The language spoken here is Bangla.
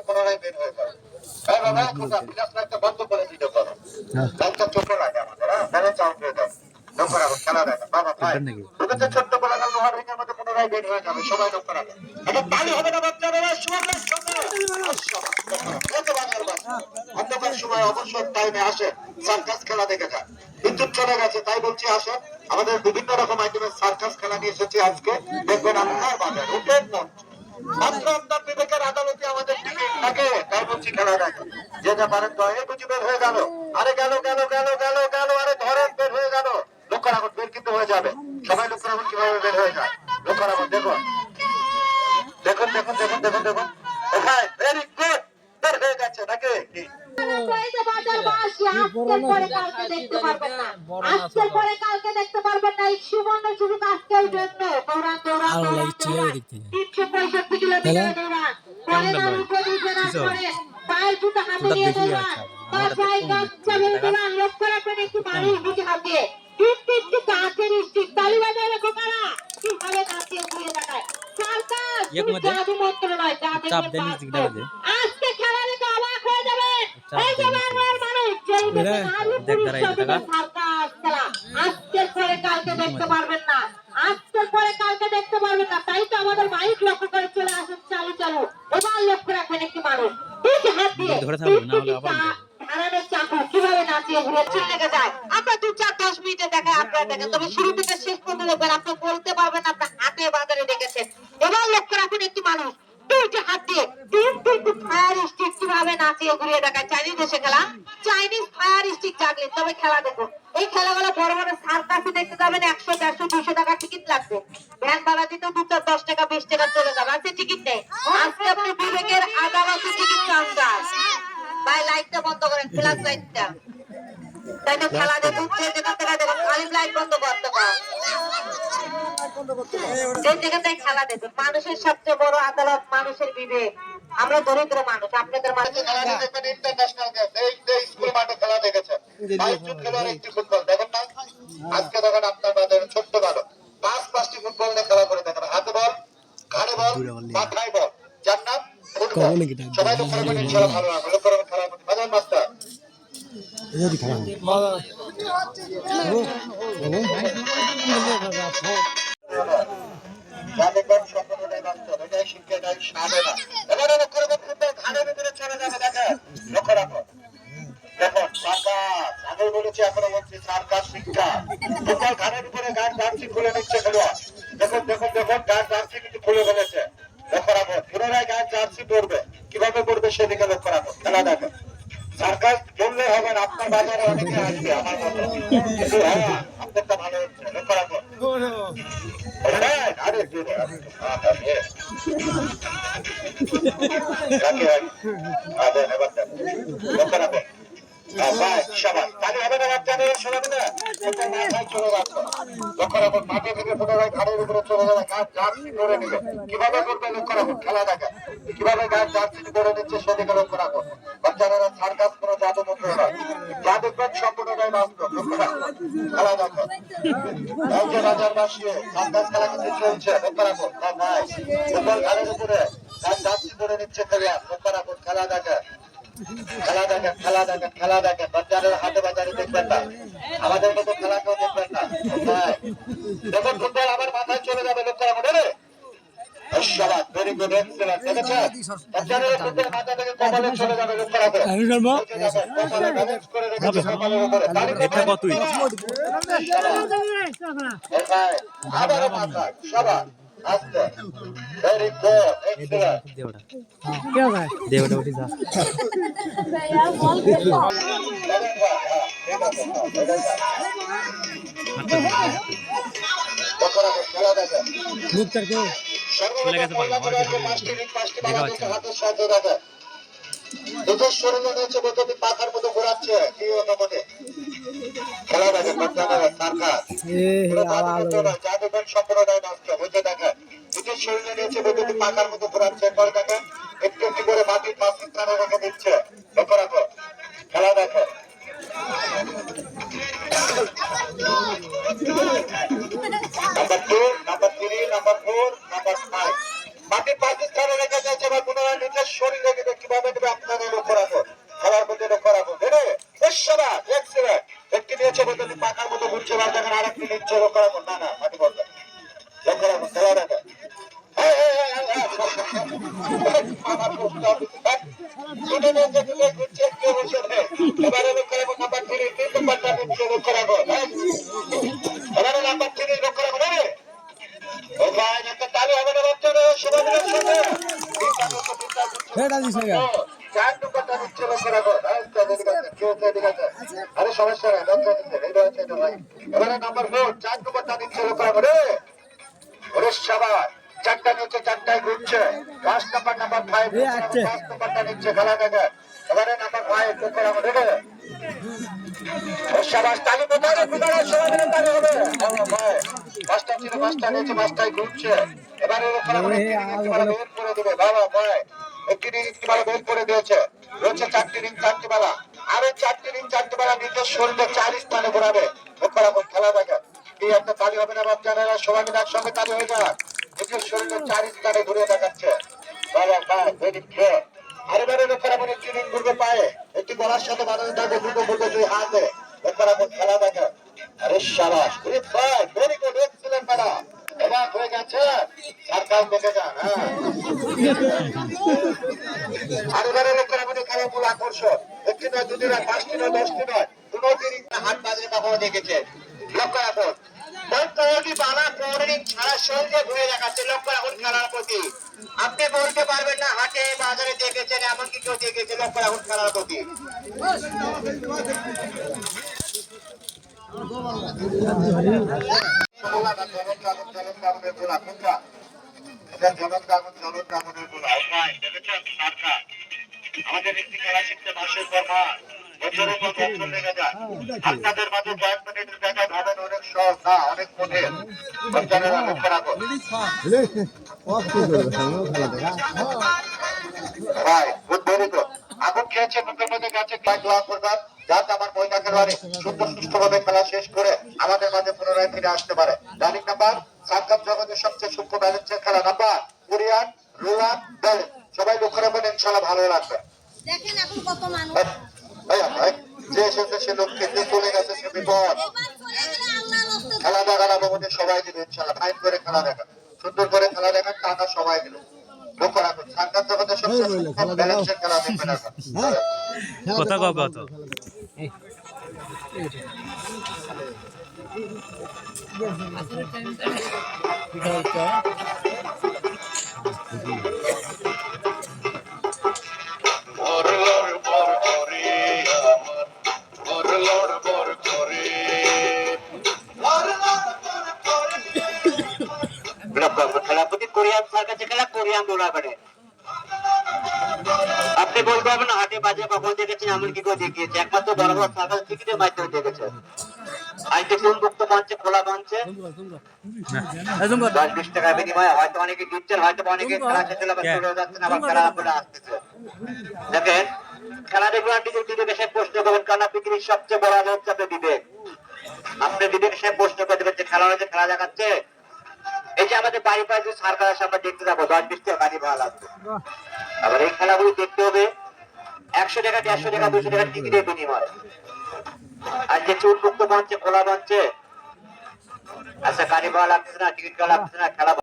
পুনরায় বের হয়ে যাবে। বাবা খোকা প্লাস লাইটটা বন্ধ করে দিতে পারো। লাইটটা ছোট লাগে আমাদের, হ্যাঁ ব্যালেন্স আউট হয়ে যাবে। লক্ষ্য রাখো খেলা দেখো বাবা ভাই। ওকে তো ছোট্ট গোলাকার লোহার রিংয়ের মধ্যে পুনরায় বের হয়ে যাবে, সবাই লক্ষ্য রাখো। এটা তালি হবে না বাচ্চারা, সুন্দর সুন্দর। অন্ধকার সময় অবসর টাইমে আসে সার্কাস খেলা দেখে যায়। বিদ্যুৎ চলে গেছে তাই বলছি আসেন, আমাদের বিভিন্ন রকম আইটেমের সার্কাস খেলা নিয়ে এসেছি আজকে, দেখবেন আপনার বাজার ওপেন মঞ্চ। মাত্র আপনার বিবেকের আদালতে আমাদের টিকিট থাকে, তাই বলছি খেলা দেখো। যেটা পারেন দয়ে বুঝি বের হয়ে গেল, আরে গেল গেল গেল গেল গেল, আরে ধরেন বের হয়ে গেল। লক্ষ্য রাখুন বের কিন্তু হয়ে যাবে, সবাই লক্ষ্য রাখুন কিভাবে বের হয়ে যায়। লক্ষ্য রাখুন দেখুন দেখুন দেখুন দেখুন দেখুন দেখুন, ওখানে ভেরি গুড বের হয়ে গেছে নাকি। চাপ দেন আজকে খেলা দেখে অবাক হয়ে যাবে। আজকের পরে কালকে দেখতে পারবেন না, আজকের পরে কালকে দেখতে পারবেন না। তাই তো আমাদের মাইক লক্ষ্য করে চলে আসেন চালু চালু। এবার লক্ষ্য রাখবেন একটি মানুষ হাত দিয়ে কিভাবে নাচিয়ে ঘুরে লেগে যায়। আপনার 2-4-10 মিনিটে দেখেন, আপনারা দেখেন, তবে শুরু থেকে শেষ পর্যন্ত দেখবেন, আপনি বলতে পারবেন আপনার হাতে বাজারে দেখেছেন। এবার লক্ষ্য রাখুন একটি মানুষ দুইটা হাত দিয়ে ফায়ার স্টিক কিভাবে নাচিয়ে ঘুরিয়ে দেখায়। চাইনিজ দেশে খেলা, চাইনিজ ফায়ার স্টিক জাগলেন। তবে খেলা দেখুন, এই খেলাগুলো বড় বড় সার্কাসে দেখতে যাবেন 100, 150, 200 টাকা টিকিট লাগবে। ভ্যান ভাড়া দিতে 2-10 টাকা 20 টাকা চলে যাবে। আজকে টিকিট নেই, আজকে আপনি বিবেকের আদালতে টিকিট কাউন্টার। ভাই লাইটটা বন্ধ করেন, ফ্ল্যাশ লাইটটা। তাই তো খেলা দেখুন, যেখান থেকে দেখুন খালি লাইট বন্ধ করতে পারেন। যে জায়গাটায় খেলা দেখুন, মানুষের সবচেয়ে বড় আদালত মানুষের বিবেক। আমরা দরিদ্র মানুষ, আপনাদের মাঝে খেলা দেখবেন ইন্টারন্যাশনাল গেম, এই স্কুল মাঠে খেলা দেখেছেন 22 জন খেলোয়াড় একটি ফুটবল দেখেন না। আজকে দেখেন আপনার বাজারে ছোট্ট বালক 5-5টি ফুটবল নিয়ে খেলা করে দেখেন, হাতে বল, ঘাড়ে বল, মাথায় বল, যার নাম ফুটবল। সবাই তো খেলা করে খেলা ভালো লাগে, লক্ষ্য করে খেলা করতে বাজার মাস্টার যাদের সম্পূর্ণটাই বাস্তব, এটাই শিক্ষা, এটাই সাধনা। এবারে লক্ষ্য রাখুন ফুটবল ঘাড়ের ভিতরে চলে যাবে, দেখেন লক্ষ্য রাখুন। দেখুন সার্কাস, আমি বলেছি এখনো বলছি সার্কাস শিক্ষা। ফুটবল ঘাড়ের উপরে গান জার্সি খুলে নিচ্ছে খেলোয়াড়, দেখুন দেখুন দেখুন গান জার্সি কিন্তু খুলে ফেলেছে। লক্ষ্য রাখুন পুনরায় গান জার্সি পড়বে, কিভাবে পড়বে সেদিকে লক্ষ্য রাখুন। খেলা দেখেন, সার্কাস বললে হবে না, আপনার বাজারে অনেকে আসবে আমার মতো, কিন্তু হ্যাঁ আপনারটা ভালো হচ্ছে, লক্ষ্য রাখুন। আরে লক্ষ্য রাখুন মাঠে থেকে পুনরায় ঘাড়ের উপরে চলে যাবে, গাছ জার্সি ধরে নিবে, কিভাবে করবে লক্ষ্য রাখুন। খেলা দেখে কিভাবে গাছ জার্সি ধরে নিচ্ছে সেদিকে লক্ষ্য রাখুন। বাচ্চারা সার্কাস কোনো জাদু মন্ত্র নয়, যা দেখবেন সম্পূর্ণটাই বাস্তব, লক্ষ্য রাখুন। খেলা দেখেন এই যে রাজার বাসিয়ে সার্কাস খেলা কিন্তু চলছে, লক্ষ্য রাখুন। ভাই ফুটবল ঘাড়ের উপরে গাছ জার্সি ধরে নিচ্ছে খেলোয়াড়, লক্ষ্য রাখুন। খেলা দেখে খেলা দেখেন খেলা দেখেন খেলা দেখেন, বাচ্চাদের হাতে বাজারে দেখবেন না, আমাদের মতো খেলা কেউ দেখবেন না। দেখুন ফুটবল আবার মাথায় চলে যাবে, লক্ষ্য রাখুন। রে ধন্যবাদ, ভেরি গুড, এক্সেলেন্ট, দেখেছেন বাচ্চাদের ফুটবল মাথা থেকে কপালে চলে যাবে, লক্ষ্য রাখুন। কপালে ব্যালেন্স করে রেখেছে কপালের উপরে, আবারও মাথায় সবার আস্তে, ভেরি গুড, এক্সেলেন্ট। দেওটা উঠি যা মুক্তার কেউ চলে গেছে দেখা হচ্ছে পাখার মতো ঘোরাচ্ছে কি মনে খেলা দেখেন যা দেখবেন সম্পূর্ণটাই নষ্ট বুঝে দেখেন। নিজের শরীরে নিয়েছে বৈদ্যুতিক পাখার মতো ঘোরাচ্ছে, পরে দেখেন একটু একটু করে মাটির মাঝখানে রেখে দিচ্ছে, লক্ষ্য রাখো। খেলা দেখো নাম্বার 2, নাম্বার 3, নাম্বার 4, নাম্বার 5 মাটির মাঝখানে রেখে দিয়েছে, এবার পুনরায় নিজের শরীরে কিভাবে দেবে আপনাদের লক্ষ্য রাখো, খেলার প্রতি লক্ষ্য রাখো। একটি নিয়েছে বলতে পাকার মতো ঘুরছে, দেখেন আরেকটি নিচ্ছে, লক্ষ্য রাখো। না না মাটি বলবে, লক্ষ্য রাখো, খেলা দেখে। এবারে লক্ষ্য রাখো নাম্বার 3, 3 নম্বরটা নিচ্ছে, লক্ষ্য রাখো। এবারে নাম্বার 3 লক্ষ্য রাখো। ও ভাই একটা তালি হবে না বাচ্চারা, সবাই মিলে একসাথে। চার নম্বরটা নিচ্ছে, লক্ষ্য রাখো। আরে সমস্যা নাই, লক্ষ্য দিচ্ছে, এই রয়েছে এটা ভাই। এবারে নাম্বার 4, 4 নম্বরটা নিচ্ছে, লক্ষ্য রাখো রে। ওরে সবাই চারটা নিচ্ছে, চারটায় ঘুরছে। 5 নম্বর, নাম্বার 5 নম্বরটা নিচ্ছে, খেলা দেখে। এবারে নাম্বার 5 লক্ষ্য রাখো রে। সবাই তালি কোথায় রে, কোথায় সবাই মিলে তালি হবে। ভাই 5টা ছিল, 5টা নিচ্ছে, 5টায় ঘুরছে। এবারে লক্ষ্য রাখো, বের করে দেবে বাবা ভাই। একটি রিং কিভাবে বের করে দিয়েছে, রয়েছে 4টি রিং, 4টি বেলা। আরো 4টি রিং, 4টি বেলা নিজের শরীরে 4 স্থানে ঘোরাবে, লক্ষ্য রাখো, খেলা দেখে। কি একটা তালি হবে না বাচ্চারা, সবাই মিলে একসঙ্গে তালি হয়ে যাক। নিজের শরীরে 4 স্থানে ঘুরে দেখাচ্ছে বাবা ভাই, ভেরি গুড। আরেবারে লক্ষ্য রাখুন, একটি রিং ঘুরবে পায়ে, একটি গলার সাথে বাঁধানো থাকবে, দুটো ঘুরবে 2 হাতে, লক্ষ্য রাখুন, খেলা দেখে। আরে সাবাস, গুড ভাই, ভেরি গুড, এক্সিলেন্ট বেলা। এবার হয়ে গেছে, সার্কাস দেখে যান। হ্যাঁ, আরেবারে লক্ষ্য রাখুন, খেলার মূল আকর্ষণ। একটি নয়, দুটি নয়, 5টি নয়, 10টি নয়, 15টি রিং হাত বাজরে কখনো দেখেছে, লক্ষ্য রাখুন। সারা শরীরে ঘুরে দেখাচ্ছে, লক্ষ্য রাখুন খেলার প্রতি। আপনি বলতে পারবেন না হাটে বাজারে দেখেছেন, এমনকি কেউ দেখেছে, লক্ষ্য রাখুন খেলার প্রতি। আমাদের একটি খেলা শিখতে মাসের পর মাস, বছরের পর বছর লেগে যায়। আপনাদের মাঝে কয়েক মিনিটের দেখা ভাবেন অনেক সহজ, না অনেক কঠিন। বাচ্চারা লক্ষ্য রাখো। ভাই গুড, ভেরি গুড। আগুন খেয়েছে, মুখের মধ্যে গেছে, দোয়া করবেন যাতে আমার মহিলা খেলোয়াড়ে সুন্দর সুষ্ঠুভাবে খেলা শেষ করে আমাদের মাঝে পুনরায় ফিরে আসতে পারে। রানিং নাম্বার, সার্কাস জগতের সবচেয়ে সূক্ষ্ম ব্যালেন্সের খেলা নাম্বার, কোরিয়ান রোলার ব্যালেন্স। সবাই লক্ষ্য রাখবেন, ইনশাআল্লাহ ভালো লাগবে। দেখেন এখন কত মানুষ যে এসেছে সে লোককে, যে চলে গেছে সে বিপদ। এবার চলে গেলে আল্লাহর রাস্তায় খেলা দেখার আমাদের সবাই দিবে ইনশাআল্লাহ, ফাইন করে খেলা দেখা, সুন্দর করে খেলা দেখার টাকা সবাই দিল। লক্ষ্য রাখুন, সার্কাস জগতের সবচেয়ে সূক্ষ্ম ব্যালেন্সের খেলা দেখবেন এখন। কথা কত খেলাপতি কোরিয়ান সার্কাসে খেলা, কোরিয়ান রোলার করে। আপনি বলতে পারবেন না হাটে বাজে কখন দেখেছেন, এমন কি করে দেখিয়েছে, একমাত্র বড় বড় সার্কাস টিকিটের মাধ্যমে দেখেছে। আজকে মুক্ত মঞ্চে, খোলা মঞ্চে 10-20 টাকার বিনিময়ে হয়তো অনেকে দিচ্ছেন, হয়তো অনেকে খেলা শেষে চলে যাচ্ছেন, আবার খেলা করে আসতেছে। দেখেন খেলা দেখবেন, বিবেকে সে প্রশ্ন করবেন, কারণ পৃথিবীর সবচেয়ে বড় আলো হচ্ছে আপনার বিবেক। আপনি বিবেক সে প্রশ্ন করে দেবেন যে খেলা হয়েছে, খেলা দেখাচ্ছে। এই যে আমাদের বাড়ি পায়ে যে সার্কাস আমরা দেখতে যাবো, 10-20 টাকা গাড়ি ভাড়া লাগবে। আবার এই খেলাগুলি দেখতে হবে 100 টাকা, 150 টাকা, 200 টাকা টিকিটের বিনিময়ে। আর যে উন্মুক্ত মঞ্চে, খোলা মঞ্চে, আচ্ছা গাড়ি ভাড়া লাগতেছে না, টিকিট লাগতেছে না, খেলা